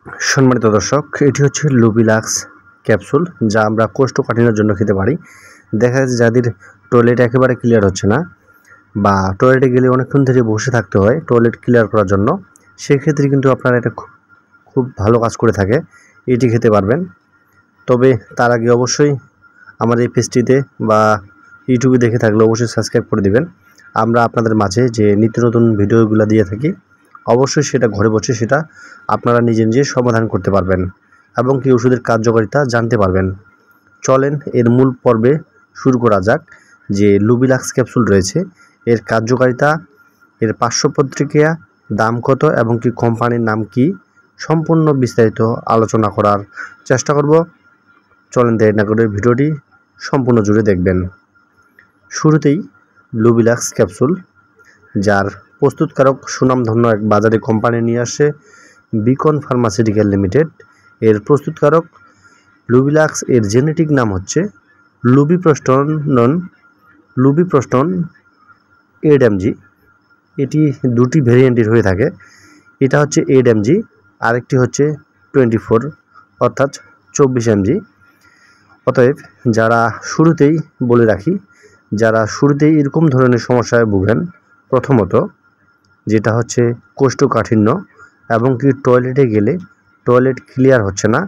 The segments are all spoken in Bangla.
সম্মানিত দর্শক, এটি হচ্ছে লুবিলাক্স ক্যাপসুল, যা আমরা কোষ্ঠকাঠিন্যের জন্য খেতে পারি। দেখা যাচ্ছে যাদের টয়লেট একেবারে ক্লিয়ার হচ্ছে না বা টয়লেটে গেলে অনেকক্ষণ ধরে বসে থাকতে হয় টয়লেট ক্লিয়ার করার জন্য, সেক্ষেত্রে কিন্তু আপনারা এটা খুব ভালো কাজ করে থাকে। এটি খেতে পারবেন। তবে তার আগে অবশ্যই আমার এই পেজটিতে বা ইউটিউবে দেখে থাকলে অবশ্যই সাবস্ক্রাইব করে দিবেন। আমরা আপনাদের মাঝে যে নিত্য নতুন ভিডিওগুলো দিয়ে থাকি, অবশ্যই সেটা ঘরে বসে সেটা আপনারা নিজে নিজে সমাধান করতে পারবেন এবং কি ওষুধের কার্যকারিতা জানতে পারবেন। চলেন এর মূল পর্বে শুরু করা যাক। যে লুবিলাক্স ক্যাপসুল রয়েছে, এর কার্যকারিতা, এর পার্শ্বপ্রতিক্রিয়া, দাম কত এবং কি কোম্পানির নাম কি, সম্পূর্ণ বিস্তারিত আলোচনা করার চেষ্টা করব। চলেন দেরি না করে ভিডিওটি সম্পূর্ণ জুড়ে দেখবেন। শুরুতেই লুবিলাক্স ক্যাপসুল, যার প্রস্তুতকারক সুনামধন্য এক বাজারে কোম্পানি নিয়ে আসে বিকন ফার্মাসিউটিক্যাল লিমিটেড। এর প্রস্তুতকারক লুবিলাক্স, এর জেনেটিক নাম হচ্ছে লুবিপ্রস্টন 8 mg। এটি দুটি ভেরিয়েন্টের হয়ে থাকে। এটা হচ্ছে 8 mg, আরেকটি হচ্ছে 24 অর্থাৎ 24 mg। অতএব যারা শুরুতেই বলে রাখি, যারা শুরুতেই এরকম ধরনের সমস্যায় ভুগেন, প্রথমত যেটা হচ্ছে কোষ্ঠকাঠিন্য এবং কি টয়লেটে গেলে টয়লেট ক্লিয়ার হচ্ছে না,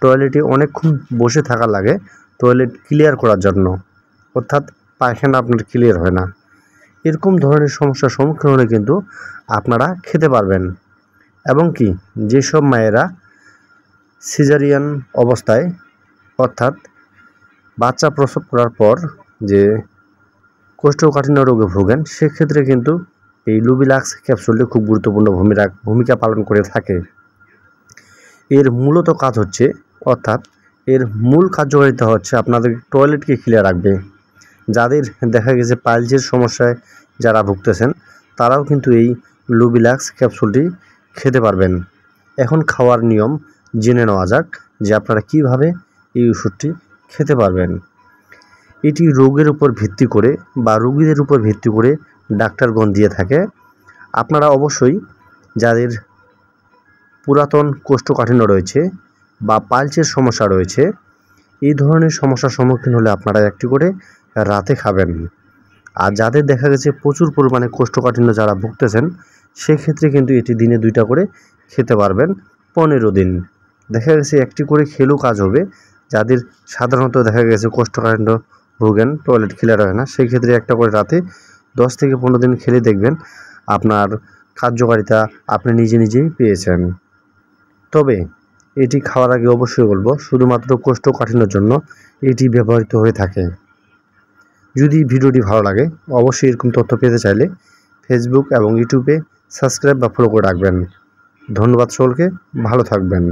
টয়লেটে অনেকক্ষণ বসে থাকা লাগে টয়লেট ক্লিয়ার করার জন্য, অর্থাৎ পায়খানা আপনার ক্লিয়ার হয় না, এরকম ধরনের সমস্যার সম্মুখীন হলে কিন্তু আপনারা খেতে পারবেন। এবং কি যেসব মায়েরা সিজারিয়ান অবস্থায় অর্থাৎ বাচ্চা প্রসব করার পর যে কোষ্ঠকাঠিন্য রোগে ভোগেন, সেক্ষেত্রে কিন্তু এই লুবিলাক্স ক্যাপসুলটি খুব গুরুত্বপূর্ণ ভূমিকা পালন করে থাকে। এর মূলত কাজ হচ্ছে, অর্থাৎ এর মূল কার্যকারিতা হচ্ছে আপনাদের টয়লেটকে ক্লিয়ার রাখবে। যাদের দেখা গেছে পাইলসের সমস্যায় যারা ভুগতেছেন, তারাও কিন্তু এই লুবিলাক্স ক্যাপসুলটি খেতে পারবেন। এখন খাওয়ার নিয়ম জেনে নেওয়া যাক যে আপনারা কিভাবে এই ওষুধটি খেতে পারবেন। এটি রোগের উপর ভিত্তি করে বা রোগীদের উপর ভিত্তি করে ডাক্তারগণ দিয়ে থাকে। আপনারা অবশ্যই যাদের পুরাতন কোষ্ঠকাঠিন্য রয়েছে বা পাইলসের সমস্যা রয়েছে, এই ধরনের সমস্যার সম্মুখীন হলে আপনারা একটি করে রাতে খাবেন। আর যাদের দেখা গেছে প্রচুর পরিমাণে কোষ্ঠকাঠিন্য যারা ভুগতেছেন, সেক্ষেত্রে কিন্তু এটি দিনে 2টা করে খেতে পারবেন 15 দিন। দেখা গেছে একটি করে খেলেও কাজ হবে। যাদের সাধারণত দেখা গেছে কোষ্ঠকাঠিন্য ভোগেন, টয়লেট ক্লিয়ার হয় না, সেই ক্ষেত্রে একটা করে রাতে 10 থেকে 15 দিন খেলে দেখবেন আপনার কার্যকারিতা আপনি নিজে নিজেই পেয়েছেন। তবে এটি খাওয়ার আগে অবশ্যই বলবো, শুধুমাত্র কোষ্ঠকাঠিন্যের জন্য এটি ব্যবহৃত হয়ে থাকে। যদি ভিডিওটি ভালো লাগে, অবশ্যই এরকম তথ্য পেতে চাইলে ফেসবুক এবং ইউটিউবে সাবস্ক্রাইব বা ফলো করে রাখবেন। ধন্যবাদ সকলকে, ভালো থাকবেন।